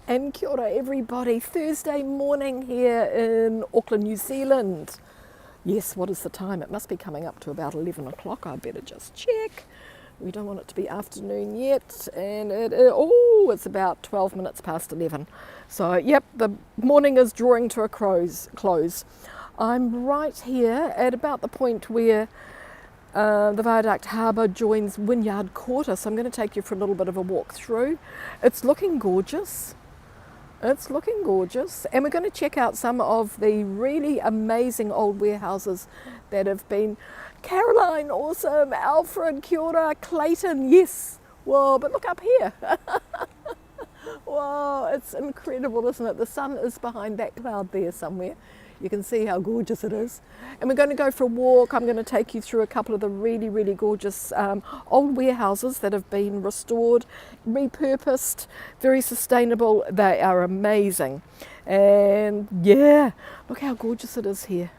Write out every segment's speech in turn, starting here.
And kia ora everybody, Thursday morning here in Auckland, New Zealand. Yes, what is the time? It must be coming up to about 11 o'clock, I better just check. We don't want it to be afternoon yet, and it's about 12 minutes past 11. So yep, the morning is drawing to a close. I'm right here at about the point where the Viaduct Harbour joins Wynyard Quarter, so I'm going to take you for a little bit of a walk through. It's looking gorgeous. It's looking gorgeous, and we're going to check out some of the really amazing old warehouses that have been. Caroline, awesome. Alfred, kia ora. Clayton, yes. Whoa, but look up here. Wow, it's incredible, isn't it? The sun is behind that cloud there somewhere. You can see how gorgeous it is. And we're going to go for a walk. I'm going to take you through a couple of the really, really gorgeous old warehouses that have been restored, repurposed, very sustainable. They are amazing. And yeah, look how gorgeous it is here.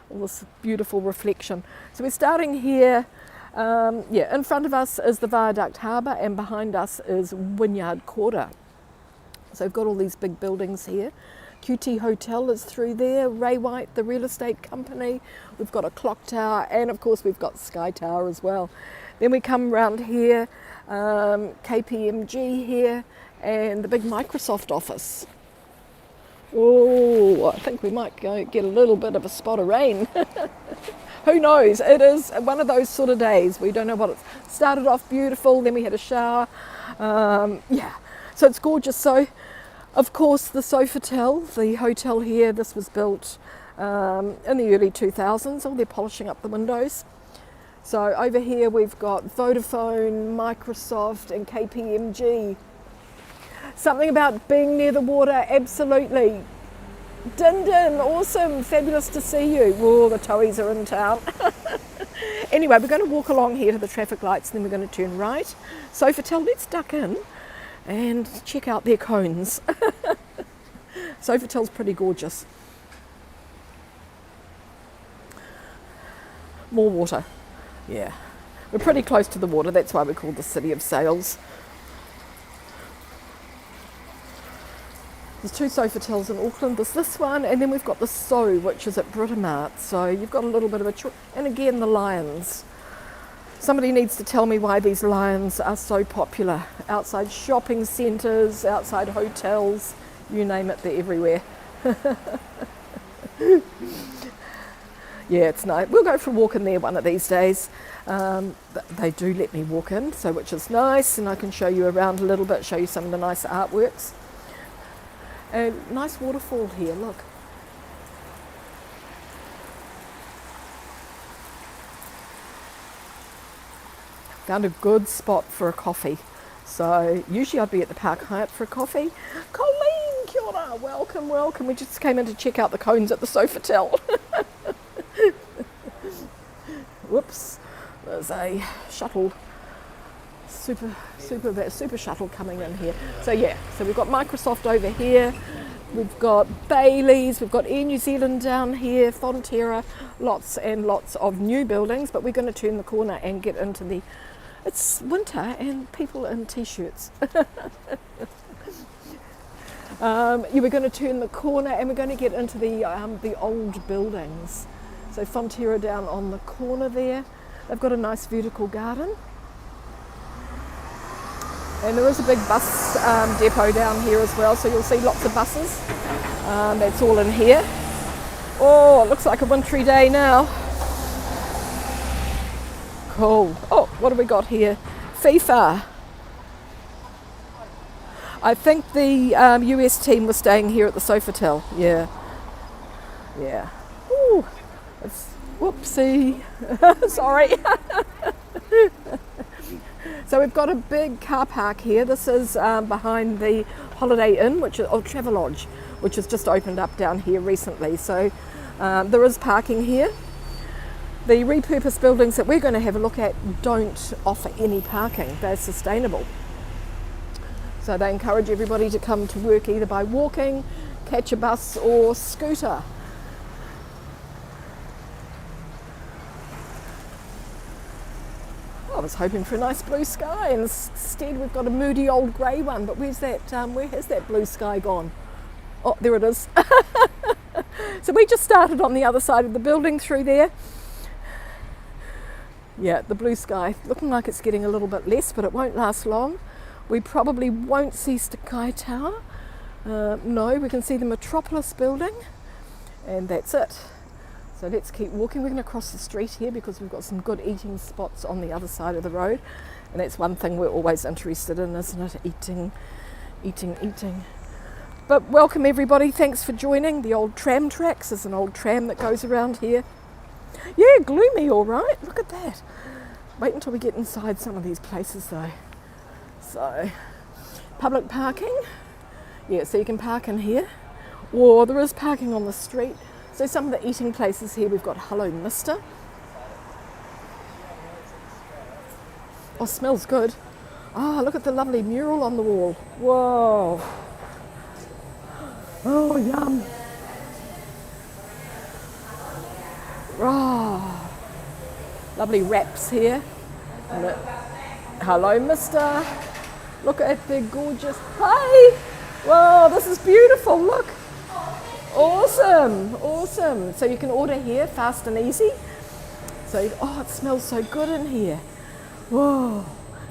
All this beautiful reflection. So we're starting here. In front of us is the Viaduct Harbour, and behind us is Wynyard Quarter. So we've got all these big buildings here. QT Hotel is through there, Ray White, the real estate company. We've got a clock tower, and of course we've got Sky Tower as well. Then we come round here, KPMG here, and the big Microsoft office. Oh, I think we might go get a little bit of a spot of rain. Who knows? It is one of those sort of days. We don't know what it's started off beautiful, then we had a shower. So it's gorgeous. So, of course, the Sofitel, the hotel here, this was built in the early 2000s. Oh, they're polishing up the windows. So over here we've got Vodafone, Microsoft and KPMG. Something about being near the water, absolutely. Din Din, awesome, fabulous to see you. Oh, the towies are in town. Anyway, we're going to walk along here to the traffic lights, and then we're going to turn right. Sofitel, let's duck in and check out their cones. Sofitel's pretty gorgeous. More water, yeah. We're pretty close to the water, that's why we're called the City of Sails. There's two Sofitels in Auckland. There's this one, and then we've got the So, which is at Britomart. So you've got a little bit of a choice. And again, the lions. Somebody needs to tell me why these lions are so popular. Outside shopping centres, outside hotels, you name it, they're everywhere. Yeah, it's nice. We'll go for a walk in there one of these days. They do let me walk in, so which is nice, and I can show you around a little bit, show you some of the nice artworks. And nice waterfall here, look. Found a good spot for a coffee. So usually I'd be at the Park Hyatt for a coffee. Colleen, kia ora, welcome, welcome. We just came in to check out the cones at the Sofitel. Whoops, there's a shuttle, super shuttle coming in here. So yeah, so we've got Microsoft over here. We've got Bailey's, we've got Air New Zealand down here, Fonterra, lots and lots of new buildings, but we're going to turn the corner and get into the, it's winter and people in t-shirts. We're going to turn the corner and we're going to get into the old buildings. So Fonterra down on the corner there, they've got a nice vertical garden. And there is a big bus depot down here as well, so you'll see lots of buses. That's all in here. Oh, it looks like a wintry day now. Cool. Oh, what have we got here? FIFA. I think the US team was staying here at the Sofitel. Yeah. Yeah. Ooh, it's, whoopsie. Sorry. So we've got a big car park here. This is behind the Holiday Inn, which is Travelodge, which has just opened up down here recently. So there is parking here. The repurposed buildings that we're going to have a look at don't offer any parking. They're sustainable. So they encourage everybody to come to work either by walking, catch a bus or scooter. was hoping for a nice blue sky, and instead we've got a moody old grey one. But where's that? Where has that blue sky gone? Oh, there it is. So we just started on the other side of the building through there. Yeah, the blue sky looking like it's getting a little bit less, but it won't last long. We probably won't see Sky Tower. No, we can see the Metropolis building, and that's it. So let's keep walking. We're going to cross the street here because we've got some good eating spots on the other side of the road, and that's one thing we're always interested in, isn't it? Eating. But welcome everybody, thanks for joining. The old tram tracks, there's an old tram that goes around here. Yeah, gloomy, all right, look at that. Wait until we get inside some of these places though. So, public parking. Yeah, so you can park in here, or there is parking on the street. So some of the eating places here, we've got Hello Mister. Oh, smells good. Oh, look at the lovely mural on the wall. Whoa. Oh, yum. Oh, lovely wraps here. And Hello Mister. Look at the gorgeous, hey! Whoa, this is beautiful, look. Awesome. So you can order here, fast and easy. So, oh, it smells so good in here. Whoa,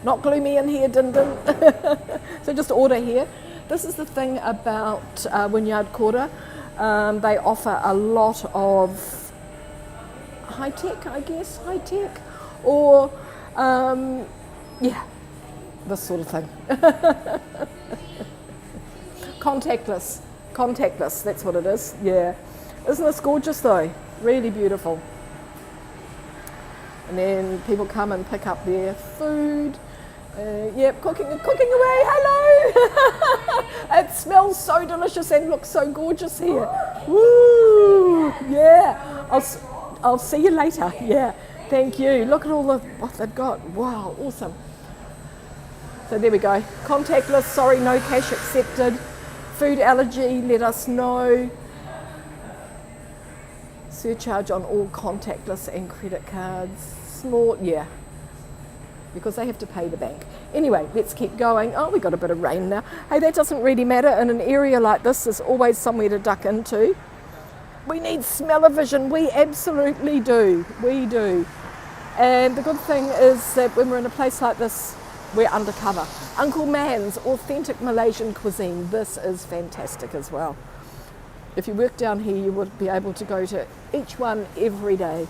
not gloomy in here, din. So just order here. This is the thing about Wynyard Quarter. They offer a lot of high-tech, I guess, or yeah, this sort of thing. Contactless, that's what it is, yeah. Isn't this gorgeous though? Really beautiful. And then people come and pick up their food. Yep, cooking away, hello! It smells so delicious and looks so gorgeous here. Woo, yeah. I'll see you later, yeah. Thank you. Look at all what they've got. Wow, awesome. So there we go. Contactless, sorry, no cash accepted. Food allergy, let us know. Surcharge on all contactless and credit cards. Small, yeah, because they have to pay the bank. Anyway, let's keep going. Oh, we got a bit of rain now. Hey, that doesn't really matter. In an area like this, there's always somewhere to duck into. We need smell-o-vision. We absolutely do. We do. And the good thing is that when we're in a place like this, we're undercover. Uncle Man's authentic Malaysian cuisine. This is fantastic as well. If you work down here, you would be able to go to each one every day.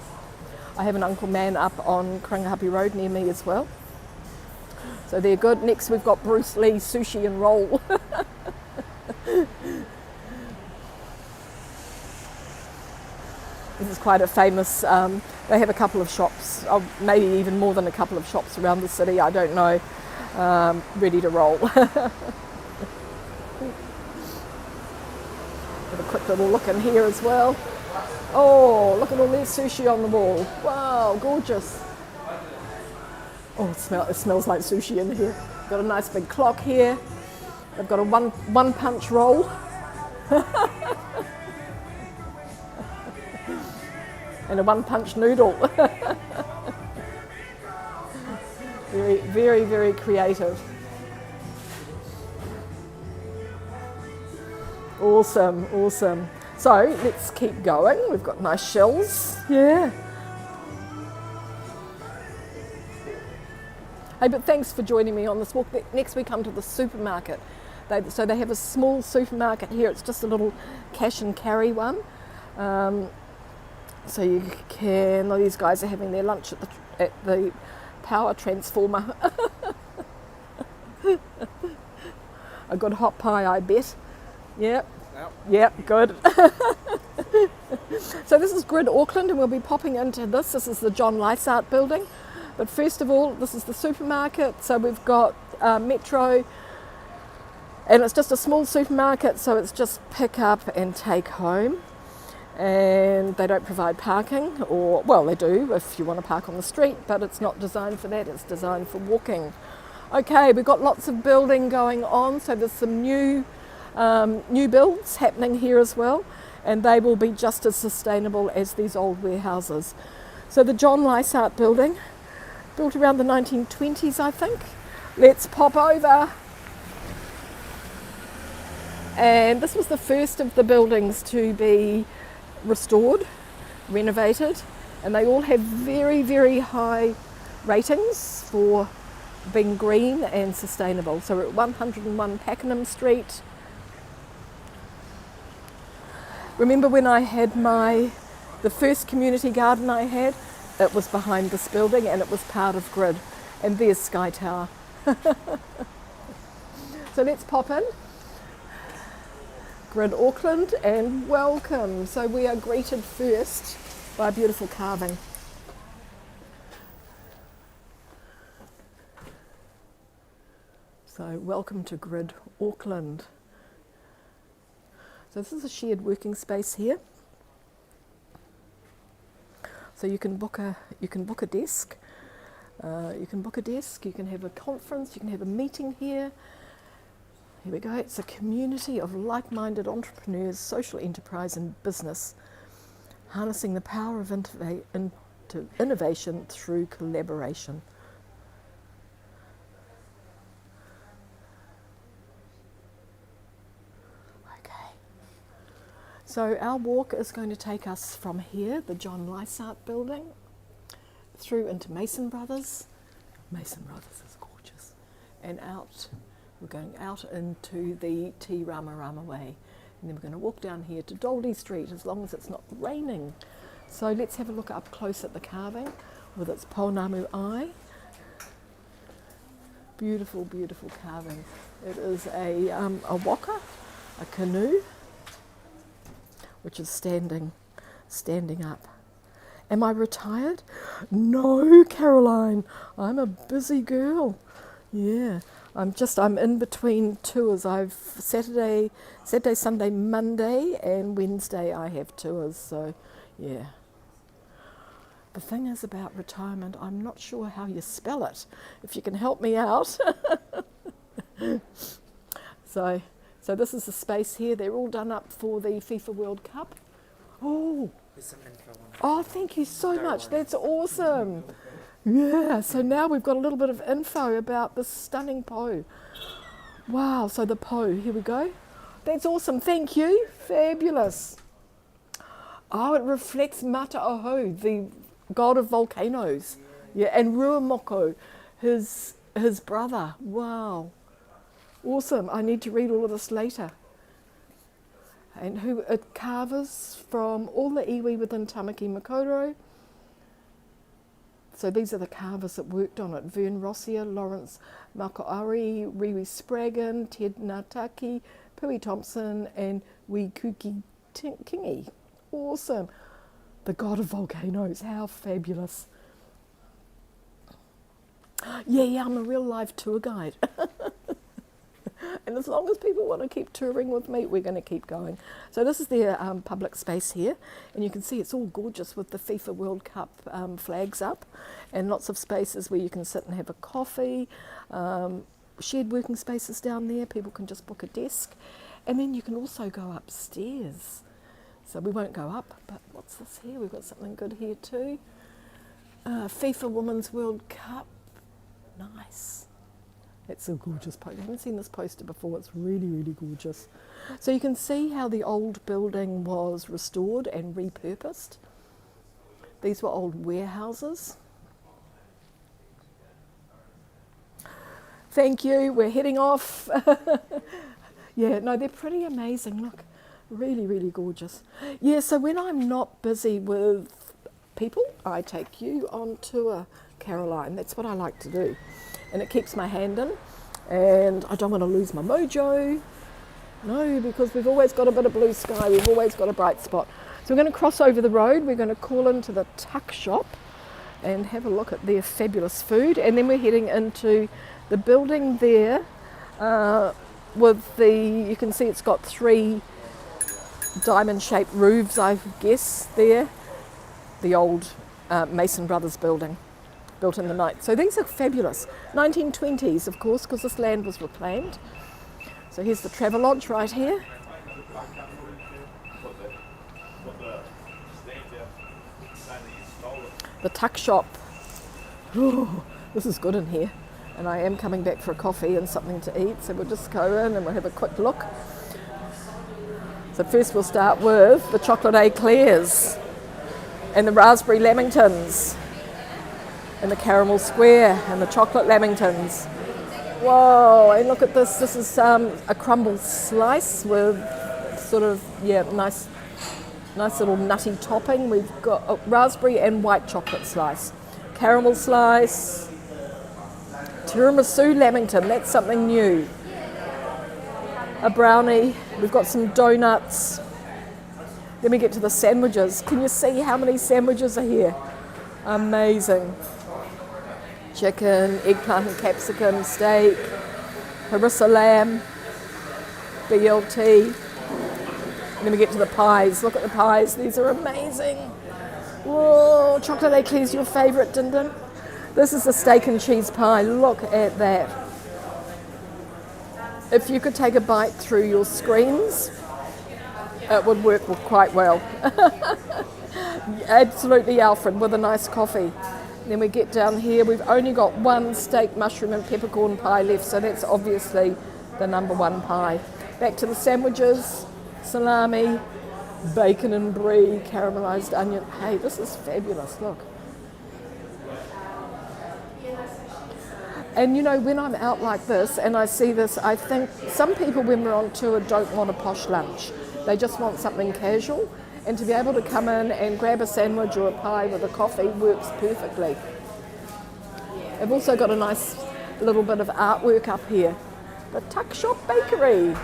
I have an Uncle Man up on Karangahape Road near me as well. So they're good. Next we've got Bruce Lee sushi and roll. This is quite a famous, they have a couple of shops, maybe even more than a couple of shops around the city, I don't know, ready to roll. Have a quick little look in here as well. Oh, look at all this sushi on the wall. Wow, gorgeous. Oh, it smells like sushi in here. Got a nice big clock here. They've got a one punch roll. And a one punch noodle. Very, very creative. Awesome. So let's keep going. We've got nice shells. Yeah. Hey, but thanks for joining me on this walk. Next we come to the supermarket. So they have a small supermarket here. It's just a little cash and carry one. So you can, these guys are having their lunch at the power transformer. A good hot pie, I bet. Yep, good. So this is Grid Auckland, and we'll be popping into this. This is the John Lysart building. But first of all, this is the supermarket. So we've got Metro, and it's just a small supermarket, so it's just pick up and take home. And they don't provide parking, or, well, they do if you want to park on the street, but it's not designed for that, it's designed for walking. Okay, we've got lots of building going on, so there's some new builds happening here as well, and they will be just as sustainable as these old warehouses. So the John Lysart building, built around the 1920s, I think. Let's pop over. And this was the first of the buildings to be restored, renovated, and they all have very, very high ratings for being green and sustainable. So we're at 101 Pakenham Street. Remember when I had the first community garden I had? It was behind this building and it was part of Grid. And there's Sky Tower. So let's pop in. Grid Auckland, and welcome. So we are greeted first by a beautiful carving. So welcome to Grid Auckland. So this is a shared working space here. So you can book a desk. You can have a conference, you can have a meeting here. Here we go. It's a community of like-minded entrepreneurs, social enterprise and business, harnessing the power of innovation through collaboration. Okay. So our walk is going to take us from here, the John Lysart building, through into Mason Brothers. Mason Brothers is gorgeous. And out. We're going out into the Te Rama Rama Way, and then we're going to walk down here to Doldy Street as long as it's not raining. So let's have a look up close at the carving with its Pounamu eye. Beautiful, beautiful carving. It is a waka, a canoe, which is standing up. Am I retired? No, Caroline. I'm a busy girl. Yeah. I'm in between tours. I've Saturday, Sunday, Monday, and Wednesday I have tours. So, yeah. The thing is about retirement, I'm not sure how you spell it. If you can help me out. So this is the space here. They're all done up for the FIFA World Cup. Oh. There's some info on it. Oh, thank you so much. That's awesome. Yeah, so now we've got a little bit of info about this stunning po. Wow, so the po, here we go. That's awesome, thank you. Fabulous. Oh, it reflects Mata'ohu, the god of volcanoes. Yeah, and Ruamoko, his brother. Wow. Awesome, I need to read all of this later. And who it carvers from all the iwi within Tamaki Makaurau. So these are the carvers that worked on it. Vern Rossier, Lawrence Makoari, Riwi Spraggan, Ted Nataki, Pui Thompson, and Wikuki Kingi. Awesome. The god of volcanoes. How fabulous. Yeah, I'm a real live tour guide. And as long as people want to keep touring with me, we're going to keep going. So this is their public space here, and you can see it's all gorgeous with the FIFA World Cup flags up, and lots of spaces where you can sit and have a coffee, shared working spaces down there. People can just book a desk, and then you can also go upstairs. So we won't go up, but what's this here? We've got something good here too. FIFA Women's World Cup. Nice. It's a gorgeous poster. I haven't seen this poster before. It's really, really gorgeous. So you can see how the old building was restored and repurposed. These were old warehouses. Thank you. We're heading off. Yeah, no, they're pretty amazing. Look, really, really gorgeous. Yeah, so when I'm not busy with people, I take you on tour, Caroline. That's what I like to do. And it keeps my hand in, and I don't want to lose my mojo. No, because we've always got a bit of blue sky, we've always got a bright spot. So we're going to cross over the road, we're going to call into the tuck shop and have a look at their fabulous food, and then we're heading into the building there with you can see it's got 3 diamond-shaped roofs, I guess, there. The old Mason Brothers building. Built in the night. So these are fabulous. 1920s, of course, because this land was reclaimed. So here's the Travelodge right here. The tuck shop. Oh, this is good in here. And I am coming back for a coffee and something to eat, so we'll just go in and we'll have a quick look. So first we'll start with the chocolate eclairs and the raspberry lamingtons and the caramel square and the chocolate lamingtons. Whoa, and look at this. This is a crumble slice with sort of, nice little nutty topping. We've got a raspberry and white chocolate slice, caramel slice, tiramisu lamington, that's something new, a brownie, we've got some donuts. Then we get to the sandwiches. Can you see how many sandwiches are here? Amazing. Chicken, eggplant and capsicum, steak, harissa lamb, BLT. And then we get to the pies. Look at the pies, these are amazing. Whoa, chocolate eclairs, your favourite, Din Din. This is a steak and cheese pie, look at that. If you could take a bite through your screens, it would work quite well. Absolutely, Alfred, with a nice coffee. Then we get down here, we've only got one steak, mushroom and peppercorn pie left, so that's obviously the number one pie. Back to the sandwiches, salami, bacon and brie, caramelised onion. Hey, this is fabulous, look. And you know, when I'm out like this and I see this, I think some people when we're on tour don't want a posh lunch. They just want something casual, and to be able to come in and grab a sandwich or a pie with a coffee works perfectly. I've also got a nice little bit of artwork up here. The Tuck Shop Bakery.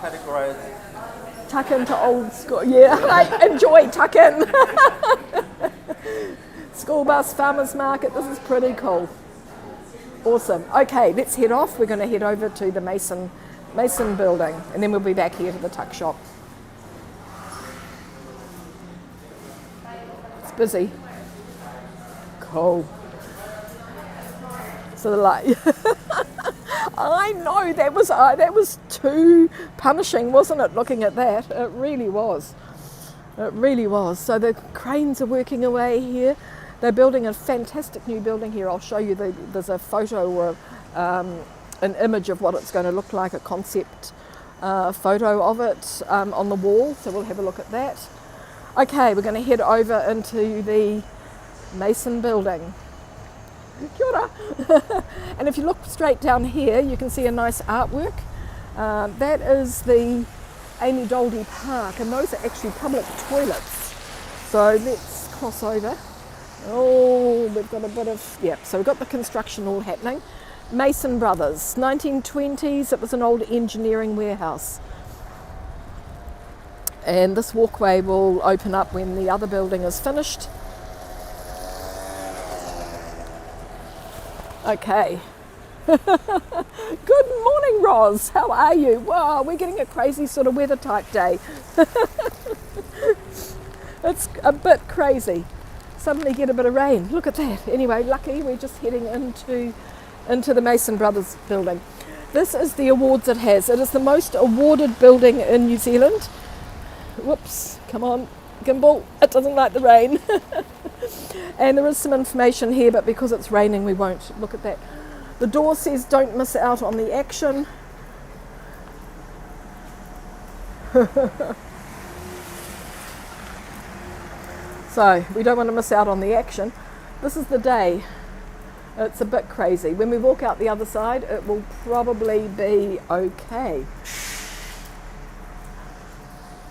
Categorized. Tuck into old school. Yeah, I enjoy tuck in. School bus, farmers market, this is pretty cool. Awesome. Okay, let's head off. We're going to head over to the Mason building, and then we'll be back here to the tuck shop. It's busy. Cool. So the light. I know that was too punishing, wasn't it? Looking at that, it really was. It really was. So the cranes are working away here. They're building a fantastic new building here. I'll show you. There's a photo or an image of what it's going to look like, a concept photo of it on the wall. So we'll have a look at that. Okay, we're going to head over into the Mason building. Kia ora. And if you look straight down here, you can see a nice artwork. That is the Amy Doldy Park, and those are actually public toilets. So let's cross over. Oh, we've got a bit of, so we've got the construction all happening. Mason Brothers, 1920s, it was an old engineering warehouse. And this walkway will open up when the other building is finished. Okay. Good morning, Roz. How are you? Wow, we're getting a crazy sort of weather type day. It's a bit crazy. Suddenly get a bit of rain. Look at that. Anyway, lucky we're just heading into the Mason Brothers building. This is the awards it has. It is the most awarded building in New Zealand. Whoops, come on, gimbal. It doesn't like the rain. And there is some information here, but because it's raining, we won't look at that. The door says don't miss out on the action. So we don't want to miss out on the action. This is the day. It's a bit crazy. When we walk out the other side, it will probably be okay.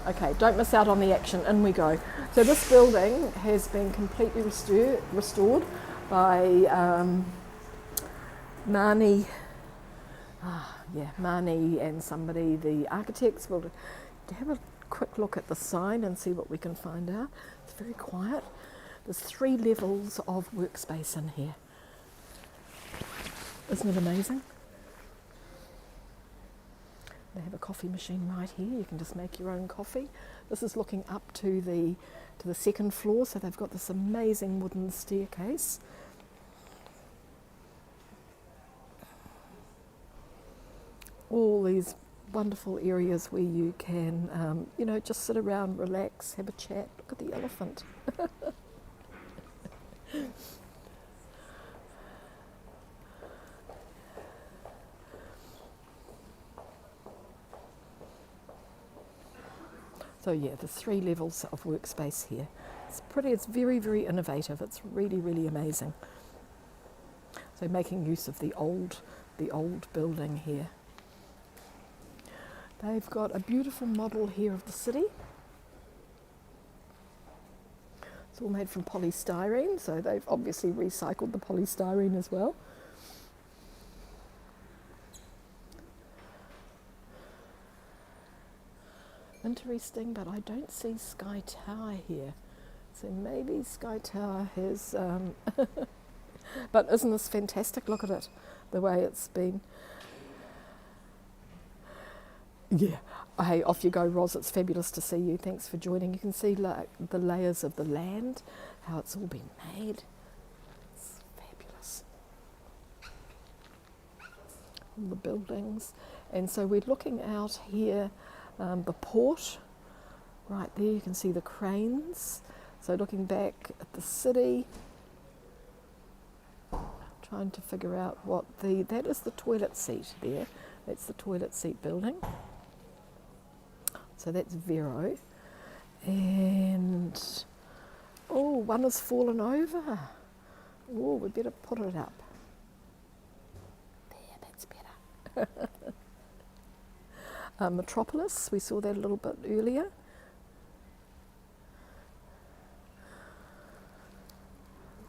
Okay, don't miss out on the action. In we go. So this building has been completely restored by Marnie and somebody, the architects. We'll have a quick look at the sign and see what we can find out. It's very quiet. There's 3 levels of workspace in here. Isn't it amazing? They have a coffee machine right here. You can just make your own coffee. This is looking up to the second floor, so they've got this amazing wooden staircase. All these wonderful areas where you can, just sit around, relax, have a chat. Look at the elephant. So yeah, there's 3 levels of workspace here. It's pretty, it's very, very innovative. It's really, really amazing. So making use of the old building here. They've got a beautiful model here of the city. It's all made from polystyrene, so they've obviously recycled the polystyrene as well. Interesting, but I don't see Sky Tower here. So maybe Sky Tower has... but isn't this fantastic? Look at it, the way it's been. Yeah. Hey, off you go, Roz. It's fabulous to see you. Thanks for joining. You can see like the layers of the land, how it's all been made. It's fabulous. All the buildings. And so we're looking out here, the port. Right there, you can see the cranes. So looking back at the city, trying to figure out what that is the toilet seat there. That's the toilet seat building. So that's Vero. And, oh, one has fallen over. Oh, we better put it up. There, that's better. Metropolis, we saw that a little bit earlier.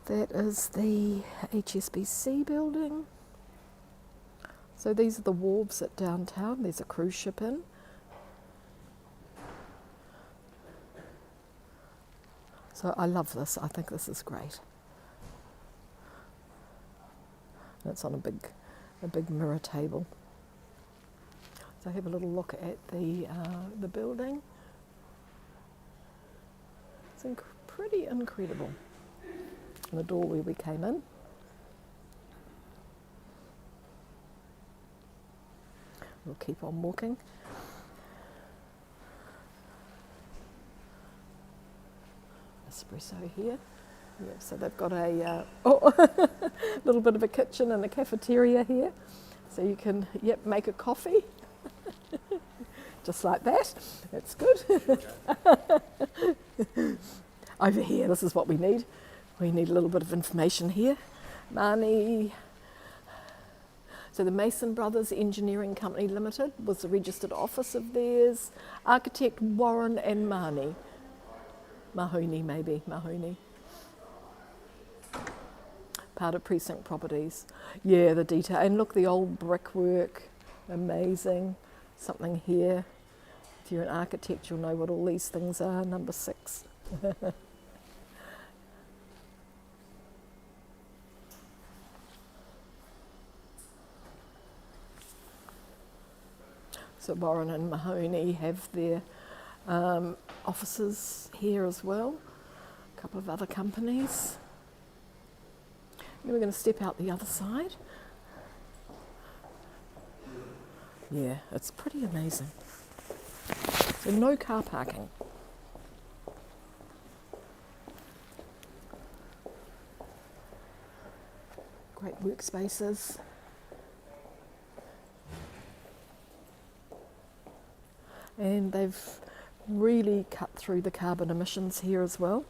That is the HSBC building. So these are the wharves at downtown. There's a cruise ship in. So I love this. I think this is great. And it's on a big mirror table. So have a little look at the building. It's pretty incredible. And the door where we came in. We'll keep on walking. Espresso here. Yeah, so they've got a little bit of a kitchen and a cafeteria here. So you can, make a coffee. Just like that. That's good. Over here, this is what we need. We need a little bit of information here. Marnie. So the Mason Brothers Engineering Company Limited was the registered office of theirs. Architect Warren and Mahoney. Part of Precinct Properties. Yeah, the detail. And look, the old brickwork. Amazing. Something here. If you're an architect, you'll know what all these things are. Number 6. So Warren and Mahoney have their offices here as well. A couple of other companies. Then we're going to step out the other side. Yeah, it's pretty amazing. So no car parking. Great workspaces. And they've really cut through the carbon emissions here as well.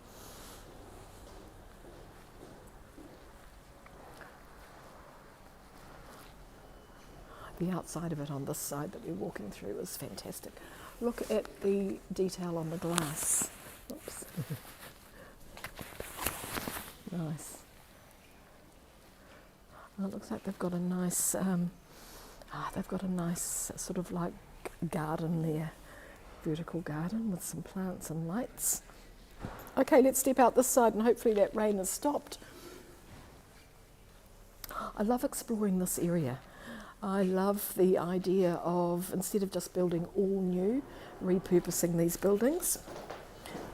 The outside of it on this side that we're walking through is fantastic. Look at the detail on the glass. Oops. Nice. Oh, it looks like they've got a nice, sort of like garden there, vertical garden with some plants and lights. Okay, let's step out this side and hopefully that rain has stopped. I love exploring this area. I love the idea of, instead of just building all new, repurposing these buildings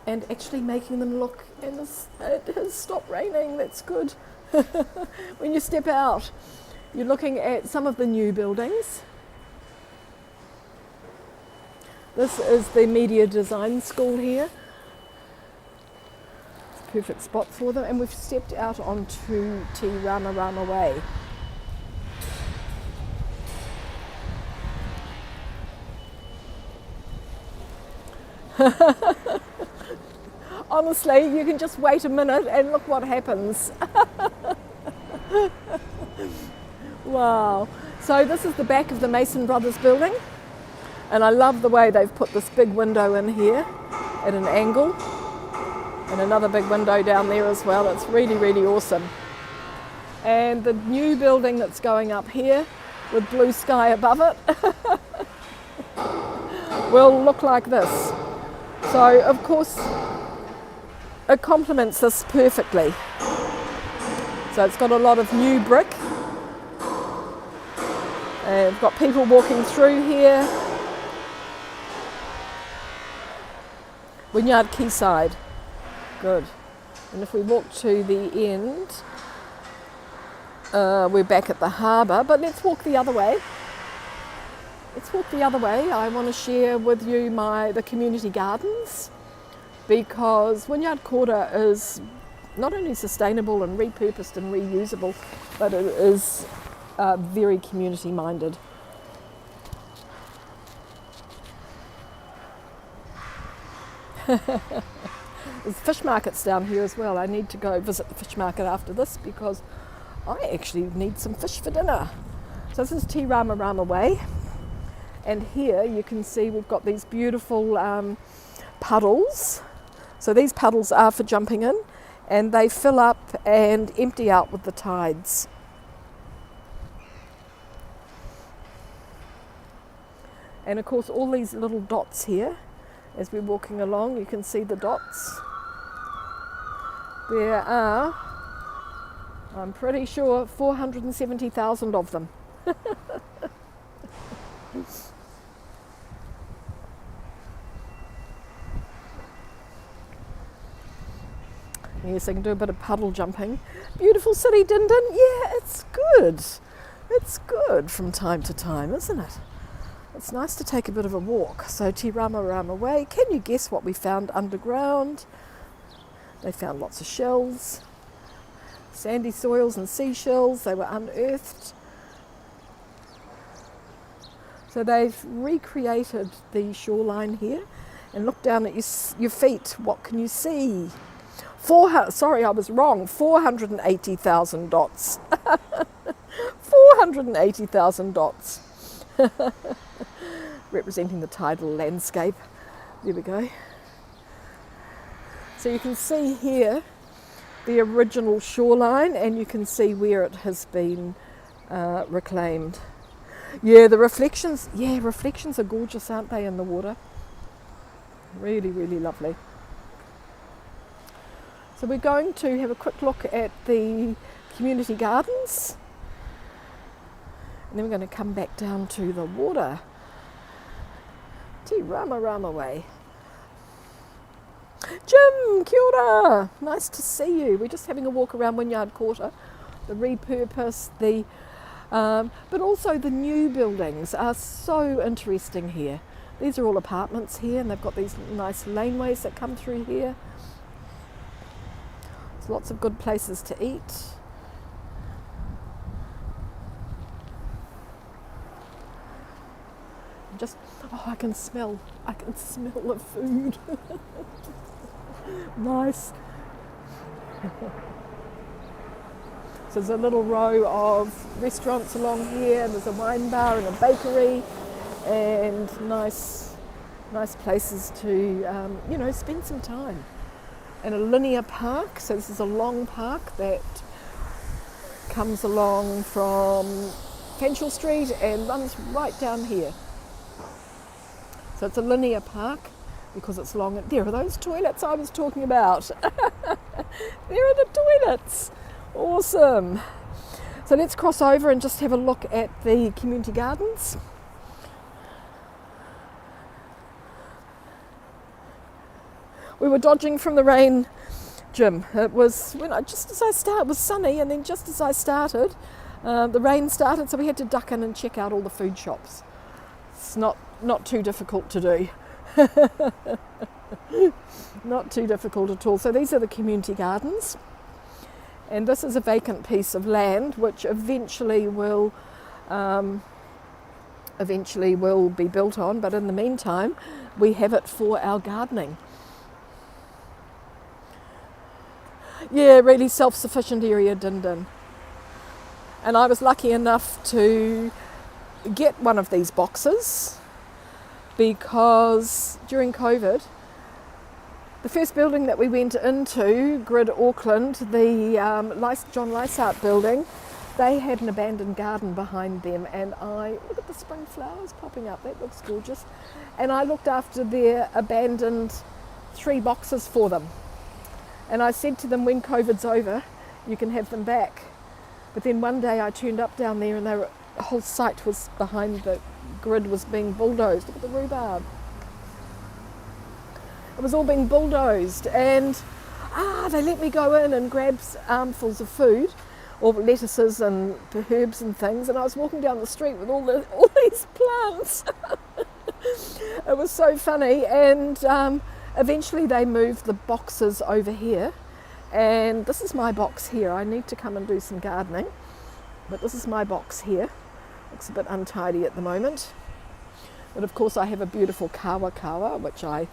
and actually making them look, and it has stopped raining, that's good. When you step out, you're looking at some of the new buildings. This is the Media Design School here. It's a perfect spot for them, and we've stepped out onto Te Rama Rama Way. Honestly, you can just wait a minute and look what happens. Wow. So this is the back of the Mason Brothers building, and I love the way they've put this big window in here at an angle, and another big window down there as well. It's really, really awesome. And the new building that's going up here with blue sky above it will look like this. So of course it complements this perfectly. So it's got a lot of new brick, and we've got people walking through here. Wynyard Quayside, good. And if we walk to the end, we're back at the harbour, but let's walk the other way. I want to share with you the community gardens, because Wynyard Quarter is not only sustainable and repurposed and reusable, but it is very community minded. There's fish markets down here as well. I need to go visit the fish market after this because I actually need some fish for dinner. So this is Te Rama Rama Way, and here you can see we've got these beautiful puddles. So these puddles are for jumping in, and they fill up and empty out with the tides. And of course all these little dots here, as we're walking along, you can see the dots. There are, I'm pretty sure, 470,000 of them. Yes, I can do a bit of puddle jumping. Beautiful city, Din Din. Yeah, it's good. It's good from time to time, isn't it? It's nice to take a bit of a walk. So Te Rama Rama Way. Can you guess what we found underground? They found lots of shells, sandy soils and seashells. They were unearthed. So they've recreated the shoreline here, and look down at your feet. What can you see? Sorry, I was wrong. 480,000 dots. 480,000 dots. Representing the tidal landscape. There we go. So you can see here the original shoreline, and you can see where it has been reclaimed. Yeah, the reflections. Yeah, reflections are gorgeous, aren't they, in the water? Really, really lovely. So we're going to have a quick look at the community gardens, and then we're going to come back down to the water. Te Rama Rama Way. Jim, kia ora. Nice to see you. We're just having a walk around Wynyard Quarter. The repurpose, but also the new buildings are so interesting here. These are all apartments here, and they've got these nice laneways that come through here. There's lots of good places to eat. I can smell the food. Nice. So there's a little row of restaurants along here, and there's a wine bar and a bakery, and nice places to spend some time. And a linear park. So this is a long park that comes along from Fanshawe Street and runs right down here. So it's a linear park because it's long. There are those toilets I was talking about. There are the toilets. Awesome. So let's cross over and just have a look at the community gardens. We were dodging from the rain, Jim. It was it was sunny, and then just as I started, the rain started, so we had to duck in and check out all the food shops. It's not too difficult to do. Not too difficult at all. So these are the community gardens, and this is a vacant piece of land which eventually will eventually will be built on, but in the meantime we have it for our gardening. Yeah, really self-sufficient area, din din. And I was lucky enough to get one of these boxes because during COVID, the first building that we went into, Grid Auckland, the John Lysart building, they had an abandoned garden behind them, and look at the spring flowers popping up, that looks gorgeous. And I looked after their abandoned 3 boxes for them. And I said to them, when COVID's over, you can have them back. But then one day I turned up down there and the whole site was behind the grid was being bulldozed. Look at the rhubarb. It was all being bulldozed, and they let me go in and grab armfuls of food, or lettuces and herbs and things, and I was walking down the street with all these plants. It was so funny, and eventually they moved the boxes over here, and this is my box here. I need to come and do some gardening, but this is my box here. Looks a bit untidy at the moment, but of course I have a beautiful kawa, which I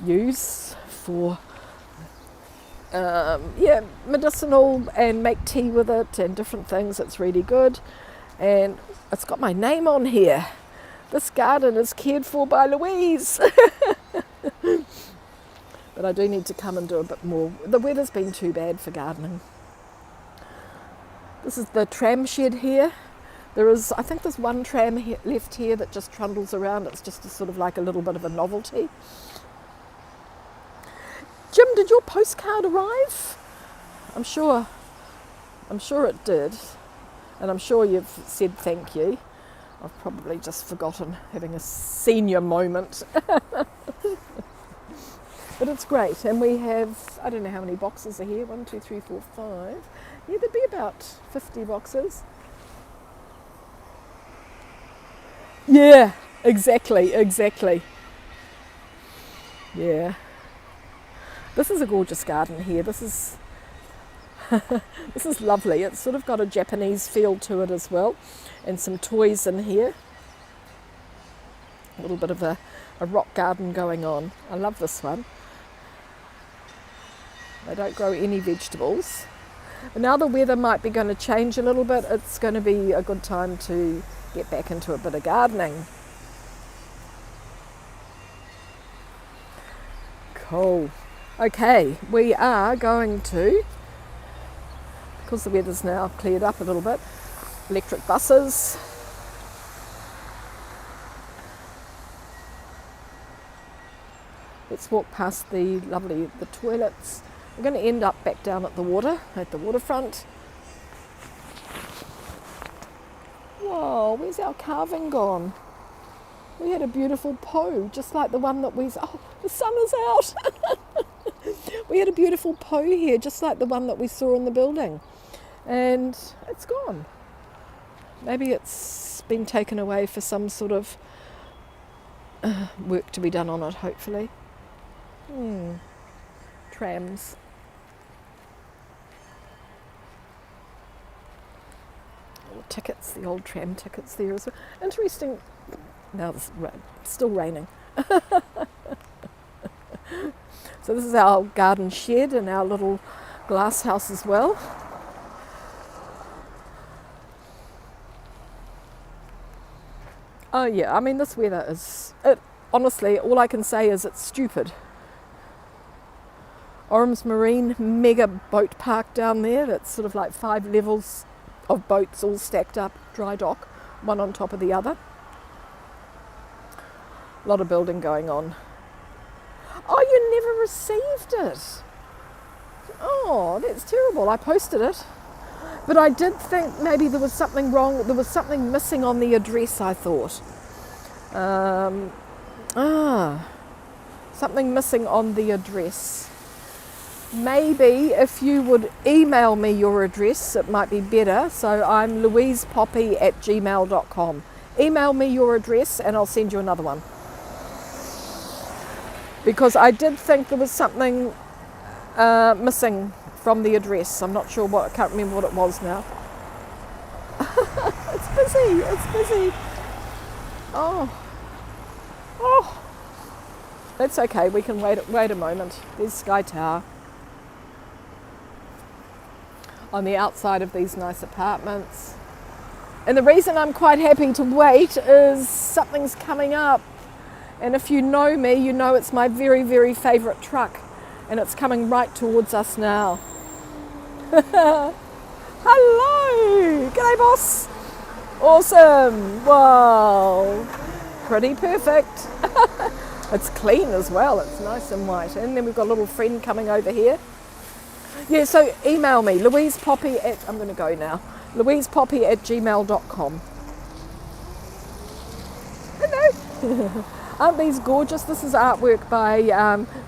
use for medicinal, and make tea with it and different things. It's really good, and it's got my name on here. This garden is cared for by Louise. But I do need to come and do a bit more. The weather's been too bad for gardening. This is the tram shed here. I think there's one tram left here that just trundles around. It's just sort of like a little bit of a novelty. Jim, did your postcard arrive? I'm sure it did, and I'm sure you've said thank you. I've probably just forgotten, having a senior moment. But it's great, and we have, I don't know how many boxes are here, 1, 2, 3, 4, 5. Yeah, there'd be about 50 boxes. Yeah, exactly. Yeah. This is a gorgeous garden here. This is lovely. It's sort of got a Japanese feel to it as well, and some toys in here. A little bit of a rock garden going on. I love this one. They don't grow any vegetables. But now the weather might be going to change a little bit. It's going to be a good time to get back into a bit of gardening. Cool. Okay, we are going to, because the weather's now cleared up a little bit, electric buses. Let's walk past the toilets. We're going to end up back down at the waterfront. Whoa, where's our carving gone? We had a beautiful po, just like the one that the sun is out. We had a beautiful po here, just like the one that we saw in the building. And it's gone. Maybe it's been taken away for some sort of work to be done on it, hopefully. Trams. Tickets, the old tram tickets there as well. Interesting. Now it's still raining. So this is our garden shed and our little glass house as well. Oh yeah, I mean this weather is, honestly, all I can say is it's stupid. Orams Marine mega boat park down there. That's sort of like 5 levels of boats all stacked up, dry dock, one on top of the other. A lot of building going on. Oh, you never received it. Oh, that's terrible. I posted it. But I did think maybe there was something wrong. There was something missing on the address, I thought. Something missing on the address. Maybe if you would email me your address, it might be better. So I'm louisepoppy@gmail.com. Email me your address and I'll send you another one. Because I did think there was something missing from the address. I'm not sure I can't remember what it was now. It's busy. Oh, oh, that's okay. We can wait a moment. There's Sky Tower. On the outside of these nice apartments. And the reason I'm quite happy to wait is something's coming up. And if you know me, you know it's my very, very favourite truck. And it's coming right towards us now. Hello! G'day, boss! Awesome! Wow! Pretty perfect. It's clean as well. It's nice and white. And then we've got a little friend coming over here. Yeah, so email me, louisepoppy@, I'm going to go now, louisepoppy@gmail.com. Hello. Aren't these gorgeous? This is artwork by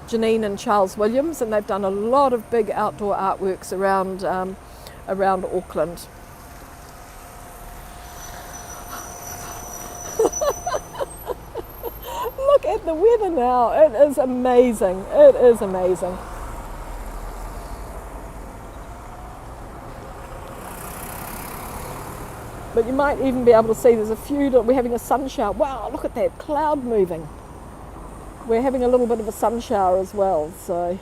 Janine and Charles Williams, and they've done a lot of big outdoor artworks around Auckland. Look at the weather now. It is amazing. It is amazing. But you might even be able to see there's a few, we're having a sun shower. Wow, look at that cloud moving. We're having a little bit of a sun shower as well, so.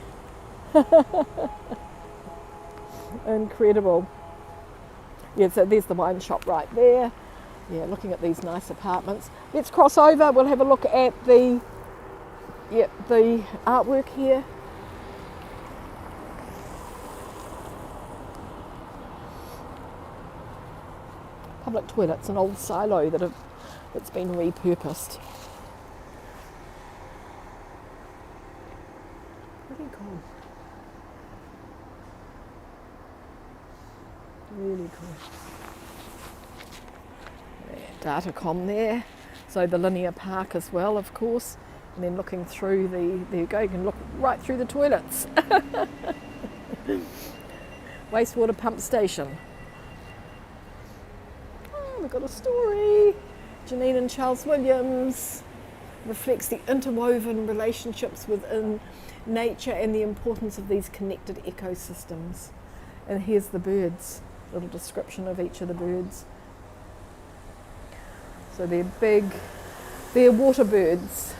Incredible. Yeah, so there's the wine shop right there. Yeah, looking at these nice apartments. Let's cross over, we'll have a look at the artwork here. Public toilets, an old silo that's been repurposed. Really cool. Really cool. Yeah, Datacom there. So the linear park as well, of course. And then looking through there you go, you can look right through the toilets. Wastewater pump station. We've got a story. Janine and Charles Williams reflects the interwoven relationships within nature and the importance of these connected ecosystems. And here's the birds, a little description of each of the birds. So they're water birds.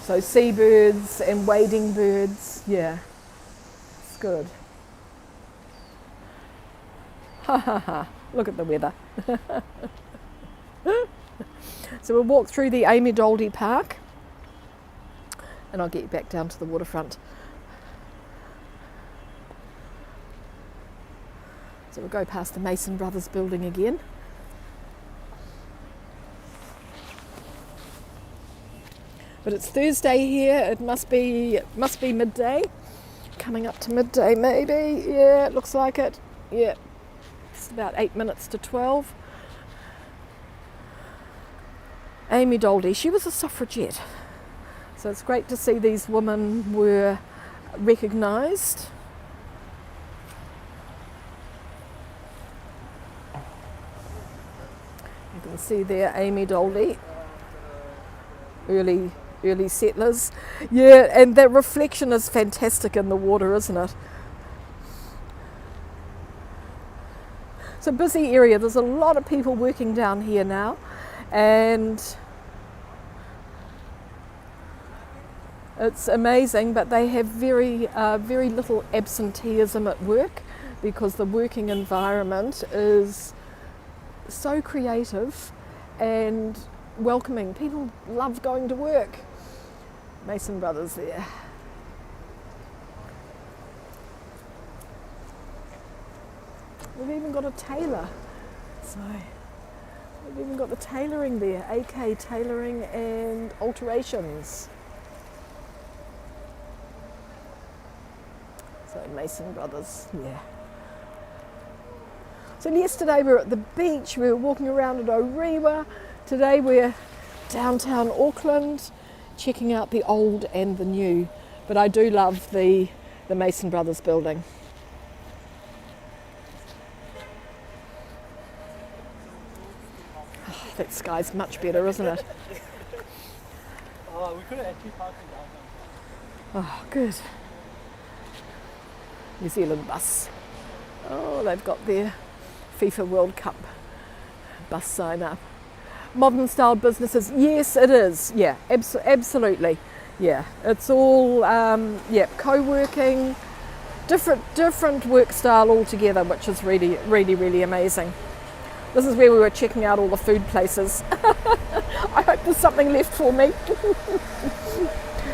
So seabirds and wading birds. Yeah, it's good. Ha ha ha. Look at the weather. So we'll walk through the Amy Doldy Park and I'll get you back down to the waterfront. So we'll go past the Mason Brothers building again. But it's Thursday here, it must be midday. Coming up to midday maybe. Yeah, it looks like it. Yeah. It's about 8 minutes to 12. Amy Doldy, she was a suffragette. So it's great to see these women were recognised. You can see there Amy Doldy, early settlers. Yeah, and that reflection is fantastic in the water, isn't it? It's a busy area. There's a lot of people working down here now, and it's amazing, but they have very little absenteeism at work because the working environment is so creative and welcoming. People love going to work. Mason Brothers there. We've even got a tailor. So we've even got the tailoring there. AK Tailoring and Alterations. So Mason Brothers, yeah. So yesterday we were at the beach, we were walking around at Orewa. Today we're downtown Auckland, checking out the old and the new. But I do love the Mason Brothers building. Oh, that sky's much better, isn't it? Oh, we could have actually parked in downtown. Oh, good. New Zealand bus. Oh, they've got their FIFA World Cup bus sign up. modern style businesses. Yes, it is. Yeah, absolutely. Yeah, it's all co-working, different work style altogether, which is really amazing. This is where we were checking out all the food places. I hope there's something left for me.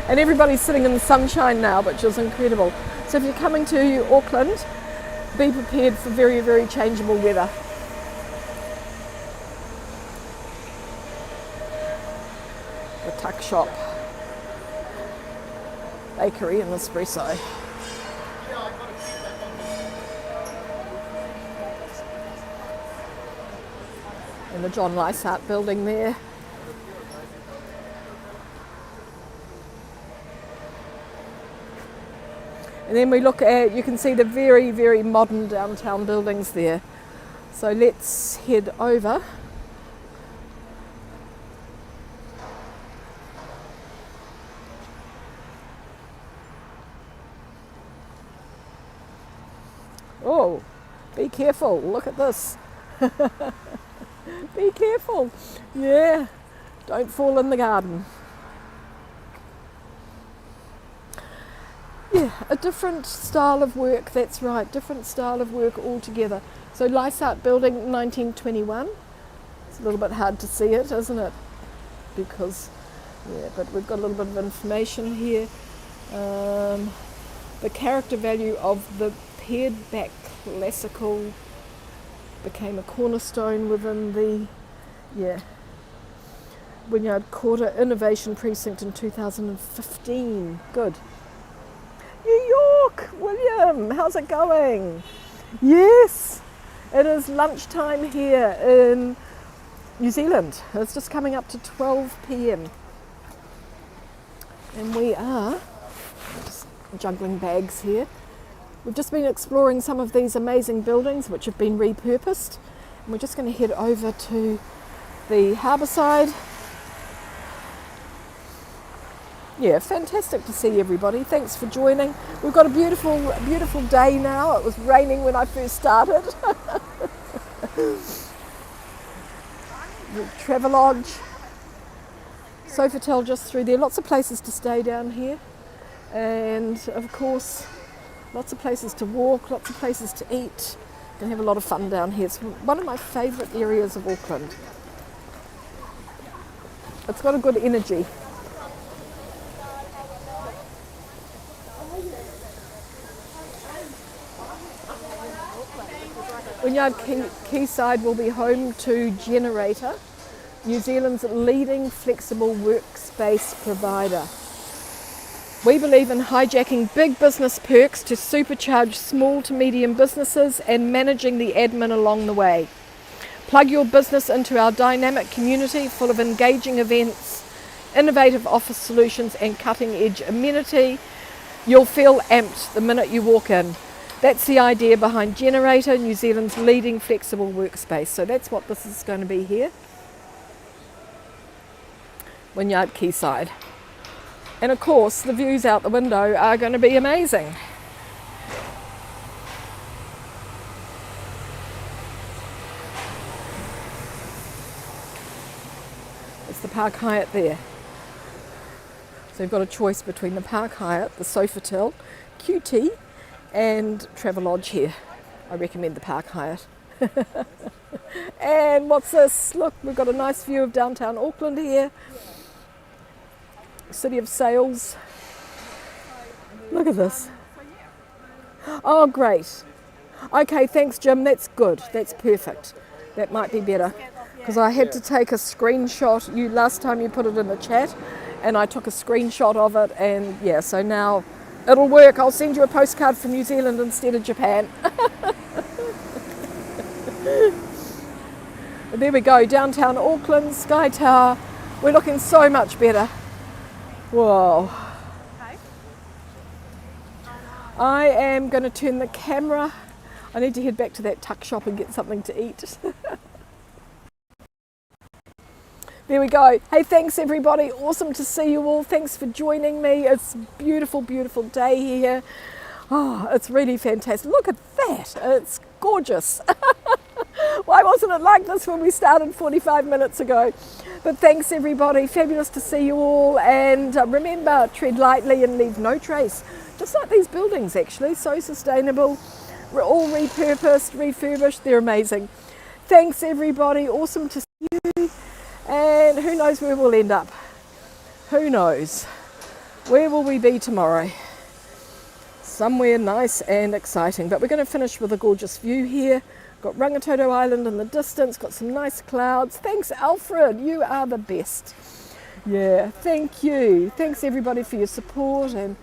And everybody's sitting in the sunshine now, which is incredible. So if you're coming to Auckland, be prepared for very changeable weather. The tuck shop, bakery and espresso. And the John Lysart building there. And then we look at, you can see the very modern downtown buildings there. So let's head over. Oh, be careful, look at this. Be careful. Yeah, don't fall in the garden. Yeah, a different style of work, that's right, different style of work altogether. So Lysart building 1921. It's a little bit hard to see it, isn't it? Because, yeah, but we've got a little bit of information here. The character value of the pared back classical became a cornerstone within the Wynyard Quarter Innovation Precinct in 2015. Good. New York, William, how's it going? Yes, it is lunchtime here in New Zealand. It's just coming up to 12 p.m. And we are just juggling bags here. We've just been exploring some of these amazing buildings which have been repurposed. And we're just going to head over to the harbour side. Yeah, fantastic to see everybody. Thanks for joining. We've got a beautiful day now. It was raining when I first started. The Travelodge, Sofitel just through there. Lots of places to stay down here. And of course, lots of places to walk, lots of places to eat. Gonna have a lot of fun down here. It's one of my favourite areas of Auckland. It's got a good energy. Wynyard Quayside will be home to Generator, New Zealand's leading flexible workspace provider. We believe in hijacking big business perks to supercharge small to medium businesses and managing the admin along the way. Plug your business into our dynamic community full of engaging events, innovative office solutions and cutting edge amenity. You'll feel amped the minute you walk in. That's the idea behind Generator, New Zealand's leading flexible workspace. So that's what this is going to be here. Wynyard Quayside. And of course, the views out the window are going to be amazing. It's the Park Hyatt there. So you've got a choice between the Park Hyatt, the Sofitel, QT, and Travelodge here. I recommend the Park Hyatt. And what's this? Look, we've got a nice view of downtown Auckland here. City of Sails. Look at this. Oh, great. Okay, thanks, Jim. That's good. That's perfect. That might be better. Because I had to take a screenshot. Last time you put it in the chat, and I took a screenshot of it, and yeah, so now it'll work. I'll send you a postcard from New Zealand instead of Japan. There we go, downtown Auckland, Sky Tower. We're looking so much better. Whoa. I am going to turn the camera. I need to head back to that tuck shop and get something to eat. There we go. Hey, thanks everybody. Awesome to see you all. Thanks for joining me. It's a beautiful day here. Oh, it's really fantastic. Look at that. It's gorgeous. Why wasn't it like this when we started 45 minutes ago? But thanks everybody, fabulous to see you all, and remember, tread lightly and leave no trace. Just like these buildings actually, so sustainable. We're all repurposed, refurbished, they're amazing. Thanks everybody, awesome to see you, and who knows where we'll end up. Who knows? Where will we be tomorrow? Somewhere nice and exciting, but we're going to finish with a gorgeous view here. Got Rangitoto Island in the distance, got some nice clouds. Thanks Alfred, you are the best. Yeah, thank you. Thanks everybody for your support and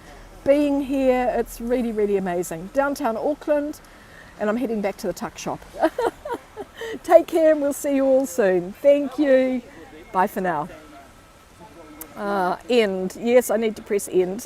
being here. It's really, really amazing. Downtown Auckland, and I'm heading back to the tuck shop. Take care and we'll see you all soon. Thank you. Bye for now. End. Yes, I need to press end.